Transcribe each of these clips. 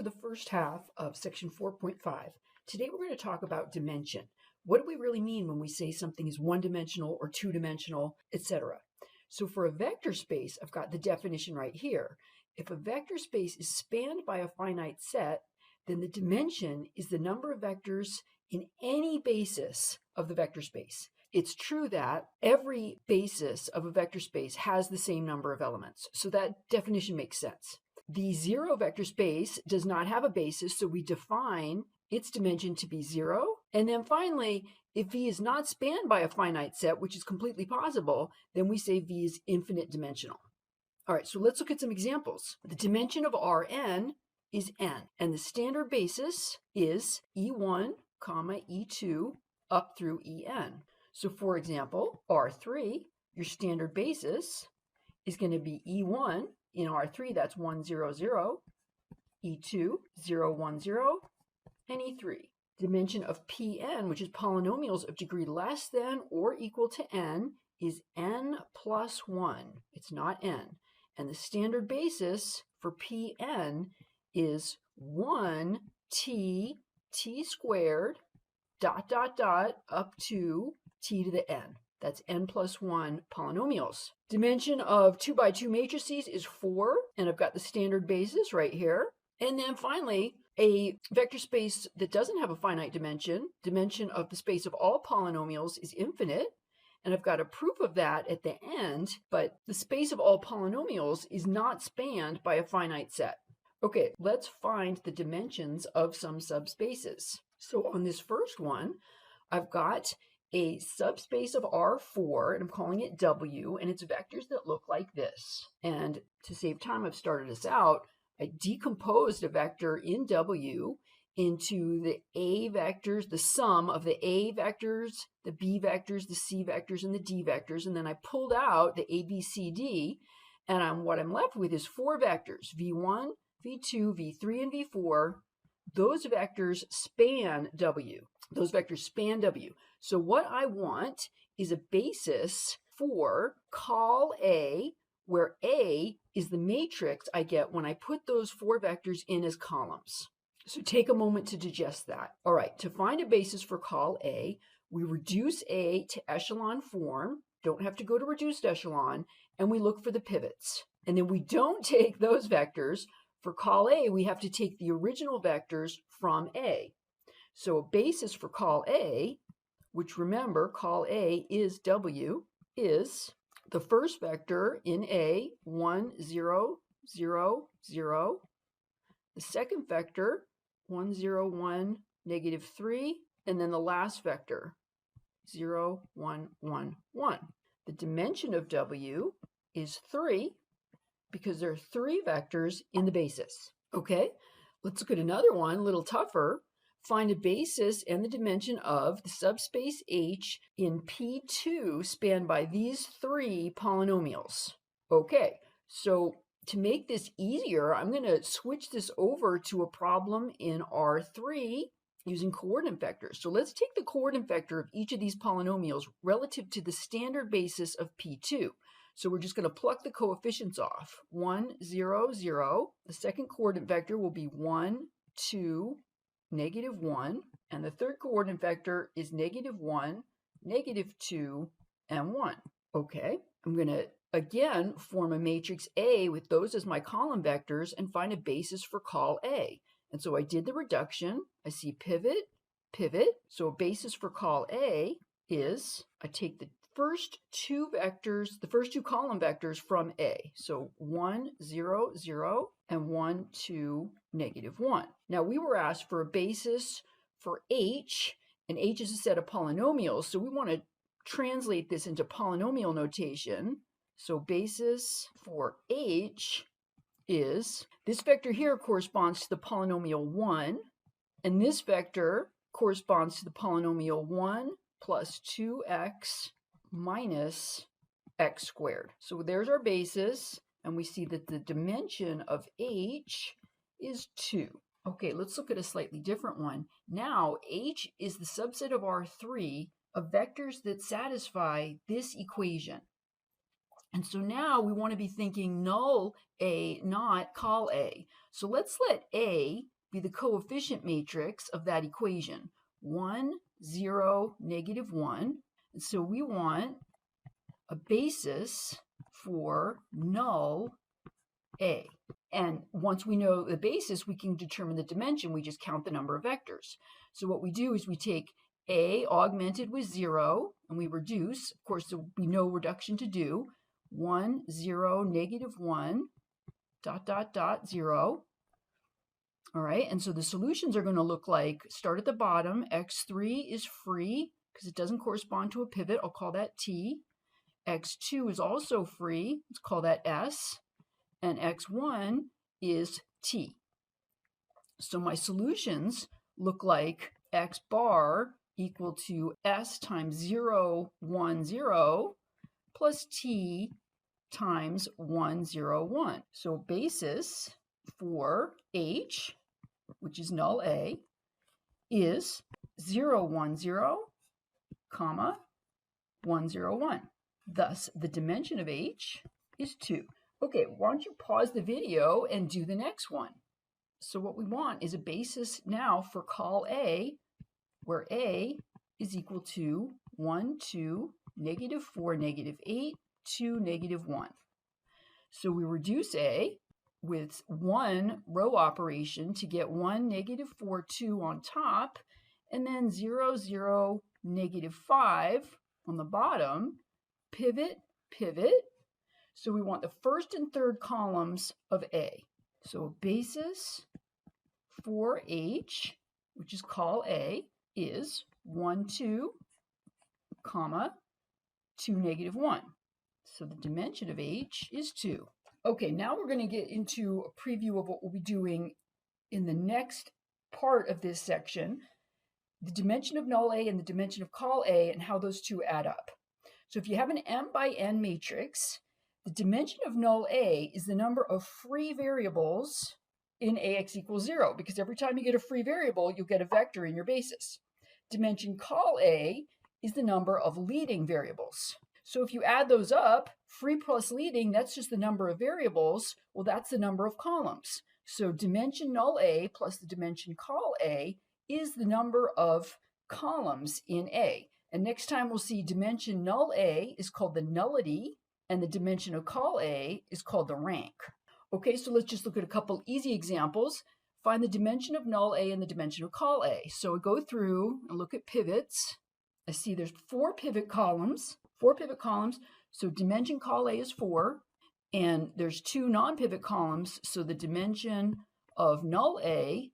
to the first half of section 4.5. Today we're going to talk about dimension. What do we really mean when we say something is one-dimensional or two-dimensional, etc.? So for a vector space, I've got the definition right here. If a vector space is spanned by a finite set, then the dimension is the number of vectors in any basis of the vector space. It's true that every basis of a vector space has the same number of elements, so that definition makes sense. The zero vector space does not have a basis, so we define its dimension to be 0. And then finally, if V is not spanned by a finite set, which is completely possible, then we say V is infinite dimensional. All right, so let's look at some examples. The dimension of Rn is n, and the standard basis is E1, E2, up through En. So for example, R3, your standard basis is going to be E1. In R3, that's 1, 0, 0, E2, 0, 1, 0, and E3. Dimension of Pn, which is polynomials of degree less than or equal to n, is n plus 1. It's not n. And the standard basis for Pn is 1t squared, up to t to the n. That's n plus 1 polynomials. Dimension of 2 by 2 matrices is 4, and I've got the standard basis right here. And then finally, a vector space that doesn't have a finite dimension of the space of all polynomials is infinite, and I've got a proof of that at the end, but the space of all polynomials is not spanned by a finite set. Okay, let's find the dimensions of some subspaces. So on this first one, I've got a subspace of R4, and I'm calling it W, and it's vectors that look like this. And to save time, I've started us out. I decomposed a vector in W into the A vectors, the sum of the A vectors, the B vectors, the C vectors, and the D vectors, and then I pulled out the A, B, C, D, and what I'm left with is 4 vectors, V1, V2, V3, and V4. Those vectors span W. Those vectors span W. So what I want is a basis for col A, where A is the matrix I get when I put those 4 vectors in as columns. So take a moment to digest that. All right, to find a basis for col A, we reduce A to echelon form, don't have to go to reduced echelon, and we look for the pivots. And then we don't take those vectors. For col A, we have to take the original vectors from A. So a basis for col A, which remember, col A is W, is the first vector in A, 1, 0, 0, 0. The second vector, 1, 0, 1, negative 3. And then the last vector, 0, 1, 1, 1. The dimension of W is 3 because there are 3 vectors in the basis. Okay, let's look at another one, a little tougher. Find a basis and the dimension of the subspace H in P2 spanned by these 3 polynomials. Okay, so to make this easier, I'm going to switch this over to a problem in R3 using coordinate vectors. So let's take the coordinate vector of each of these polynomials relative to the standard basis of P2. So we're just going to pluck the coefficients off. 1, 0, 0. The second coordinate vector will be 1, 2, negative 1, and the third coordinate vector is negative 1, negative 2, and 1. Okay, I'm going to again form a matrix A with those as my column vectors and find a basis for col A. And so I did the reduction. I see pivot, pivot. So a basis for col A is I take the first 2 vectors, the first 2 column vectors from A. So 1, 0, 0, and 1, 2, negative 1. Now we were asked for a basis for H, and H is a set of polynomials, so we want to translate this into polynomial notation. So basis for H is, this vector here corresponds to the polynomial 1, and this vector corresponds to the polynomial 1 plus 2x minus x squared. So there's our basis, and we see that the dimension of H is 2. Okay, let's look at a slightly different one. Now, H is the subset of R3 of vectors that satisfy this equation. And so now we want to be thinking null A, not col A. So let's let A be the coefficient matrix of that equation. 1, 0, -1. And so we want a basis for null A. And once we know the basis, we can determine the dimension. We just count the number of vectors. So what we do is we take A augmented with 0, and we reduce. Of course, there will be no reduction to do. 1, 0, -1, ... 0. All right, and so the solutions are going to look like, start at the bottom, x3 is free because it doesn't correspond to a pivot. I'll call that T. x2 is also free. Let's call that S. And x1 is T. So my solutions look like x bar equal to S times 0, 1, 0 plus T times 1, 0, 1. So basis for H, which is null A, is 0, 1, 0, comma, 1, 0, 1. Thus, the dimension of H is 2. Okay, why don't you pause the video and do the next one? So what we want is a basis now for col A, where A is equal to 1, 2, -4, -8, 2, -1. So we reduce A with one row operation to get 1, -4, 2 on top, and then 0, 0, -5 on the bottom, pivot, pivot. So we want the first and third columns of A. So a basis for H, which is col A, is 1, 2, comma, 2, -1. So the dimension of H is 2. Okay, now we're going to get into a preview of what we'll be doing in the next part of this section, the dimension of null A and the dimension of col A and how those two add up. So if you have an m by n matrix, the dimension of null A is the number of free variables in AX equals 0, because every time you get a free variable, you'll get a vector in your basis. Dimension col A is the number of leading variables. So if you add those up, free plus leading, that's just the number of variables. Well, that's the number of columns. So dimension null A plus the dimension col A is the number of columns in A. And next time we'll see dimension null A is called the nullity, and the dimension of col A is called the rank. Okay, so let's just look at a couple easy examples. Find the dimension of null A and the dimension of col A. So I go through and look at pivots. I see there's 4 pivot columns. So dimension col A is 4, and there's 2 non-pivot columns, so the dimension of null A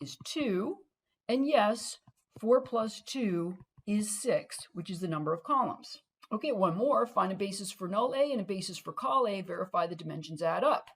is 2, and yes, 4 plus 2 is 6, which is the number of columns. Okay, one more, find a basis for null A and a basis for col A, verify the dimensions add up.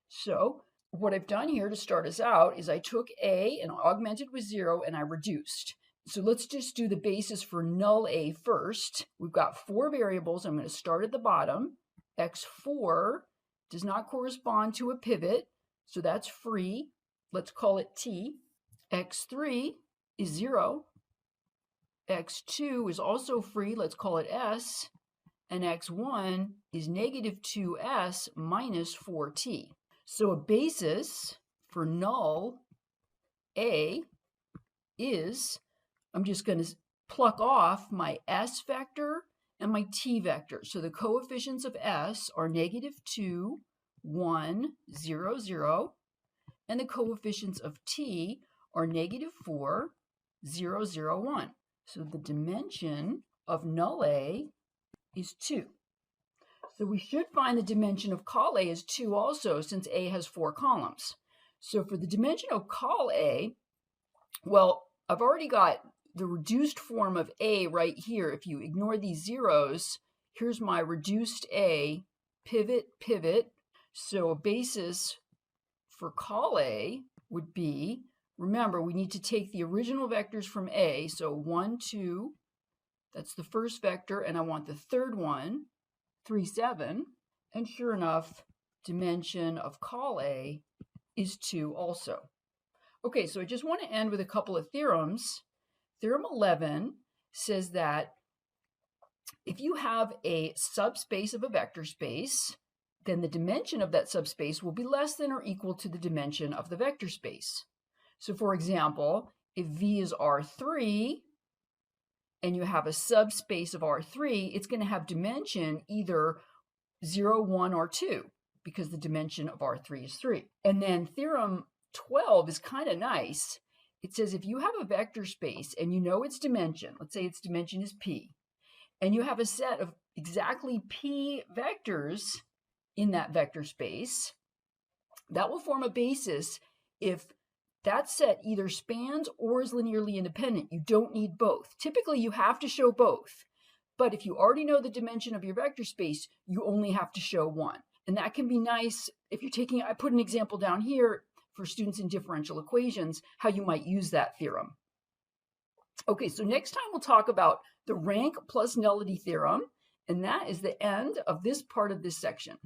So what I've done here to start us out is I took A and augmented with 0 and I reduced. So let's just do the basis for null A first. We've got 4 variables. I'm going to start at the bottom. X4 does not correspond to a pivot, so that's free. Let's call it T. X3 is 0. X2 is also free. Let's call it S. And X1 is -2S minus 4T. So a basis for null A is, I'm just going to pluck off my S vector and my T vector. So the coefficients of S are -2, 1, 0, 0, and the coefficients of T are -4, 0, 0, 1. So the dimension of null A is 2. So we should find the dimension of col A is 2 also, since A has 4 columns. So for the dimension of col A, well, I've already got the reduced form of A right here. If you ignore these zeros, here's my reduced A, pivot, pivot. So a basis for col A would be, remember, we need to take the original vectors from A. So 1, 2, that's the first vector, and I want the third one, 3, 7. And sure enough, dimension of col A is 2 also. Okay, so I just want to end with a couple of theorems. Theorem 11 says that If you have a subspace of a vector space, then the dimension of that subspace will be less than or equal to the dimension of the vector space. So for example, if V is R3 and you have a subspace of R3, it's going to have dimension either 0, 1, or 2 because the dimension of R3 is 3. And then theorem 12 is kind of nice. It says if you have a vector space and you know its dimension, let's say its dimension is P, and you have a set of exactly P vectors in that vector space, that will form a basis if that set either spans or is linearly independent. You don't need both. Typically, you have to show both. But if you already know the dimension of your vector space, you only have to show one. And that can be nice if you're taking, I put an example down here for students in differential equations, how you might use that theorem. Okay, so next time we'll talk about the rank plus nullity theorem, and that is the end of this part of this section.